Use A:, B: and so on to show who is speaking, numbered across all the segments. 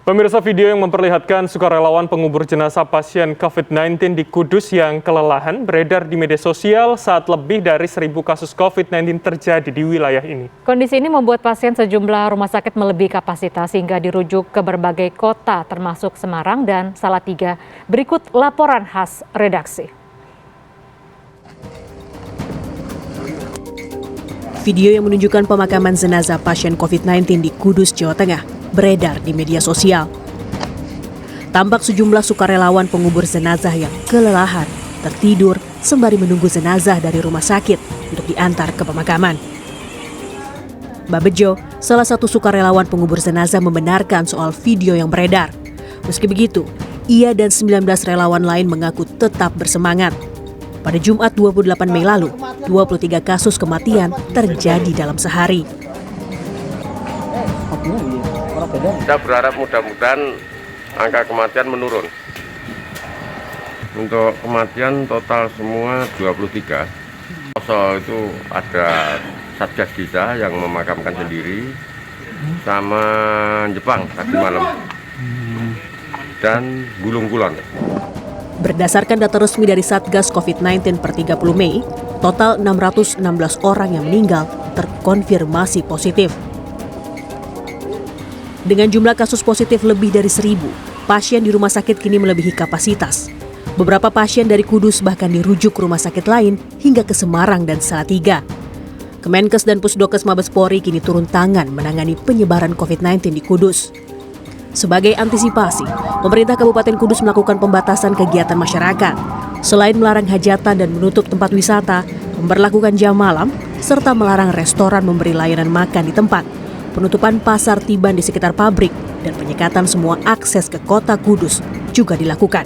A: Pemirsa, video yang memperlihatkan sukarelawan pengubur jenazah pasien COVID-19 di Kudus yang kelelahan beredar di media sosial saat lebih dari 1.000 kasus COVID-19 terjadi di wilayah ini.
B: Kondisi ini membuat pasien sejumlah rumah sakit melebihi kapasitas hingga dirujuk ke berbagai kota termasuk Semarang dan Salatiga. Berikut laporan khas redaksi.
C: Video yang menunjukkan pemakaman jenazah pasien COVID-19 di Kudus, Jawa Tengah beredar di media sosial. Tampak sejumlah sukarelawan pengubur jenazah yang kelelahan, tertidur sembari menunggu jenazah dari rumah sakit untuk diantar ke pemakaman. Mbak Bejo, salah satu sukarelawan pengubur jenazah, membenarkan soal video yang beredar. Meski begitu, ia dan 19 relawan lain mengaku tetap bersemangat. Pada Jumat 28 Mei lalu, 23 kasus kematian terjadi dalam sehari.
D: Kita berharap mudah-mudahan angka kematian menurun. Untuk kematian total semua 23. Soal itu ada Satgas Desa yang memakamkan sendiri, sama Jepang tadi malam, dan Bulung Kulon.
C: Berdasarkan data resmi dari Satgas COVID-19 per 30 Mei, total 616 orang yang meninggal terkonfirmasi positif. Dengan jumlah kasus positif lebih dari 1.000, pasien di rumah sakit kini melebihi kapasitas. Beberapa pasien dari Kudus bahkan dirujuk ke rumah sakit lain hingga ke Semarang dan Salatiga. Kemenkes dan Pusdokes Mabes Polri kini turun tangan menangani penyebaran COVID-19 di Kudus. Sebagai antisipasi, pemerintah Kabupaten Kudus melakukan pembatasan kegiatan masyarakat. Selain melarang hajatan dan menutup tempat wisata, memberlakukan jam malam, serta melarang restoran memberi layanan makan di tempat. Penutupan pasar tiban di sekitar pabrik dan penyekatan semua akses ke kota Kudus juga dilakukan.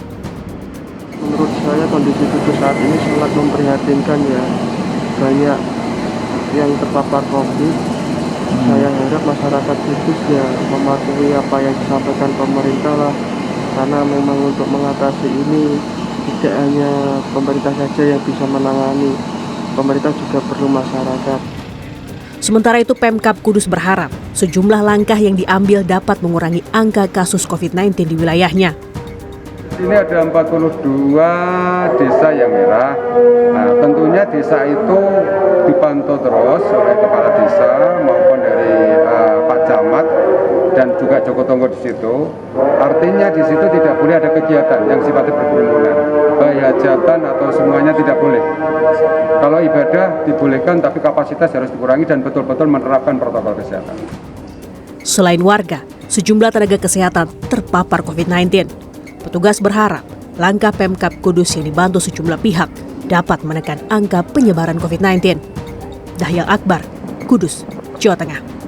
E: Menurut saya kondisi Kudus saat ini sangat memprihatinkan ya. Banyak yang terpapar COVID. Saya harap masyarakat Kudus ya mematuhi apa yang disampaikan pemerintah lah. Karena memang untuk mengatasi ini tidak hanya pemerintah saja yang bisa menangani. Pemerintah juga perlu masyarakat.
C: Sementara itu, Pemkab Kudus berharap sejumlah langkah yang diambil dapat mengurangi angka kasus COVID-19 di wilayahnya.
F: Ini ada 42 desa yang merah. Nah, tentunya desa itu dipantau terus oleh kepala desa maupun dari Pak Camat dan juga Joko Tonggo di situ. Artinya di situ tidak boleh ada kegiatan yang sifatnya berkerumunan, baik hajatan atau semuanya tidak boleh. Kalau ibadah dibolehkan, tapi kapasitas harus dikurangi dan betul-betul menerapkan protokol kesehatan.
C: Selain warga, sejumlah tenaga kesehatan terpapar COVID-19. Petugas berharap langkah Pemkab Kudus yang dibantu sejumlah pihak dapat menekan angka penyebaran COVID-19. Dahyal Akbar, Kudus, Jawa Tengah.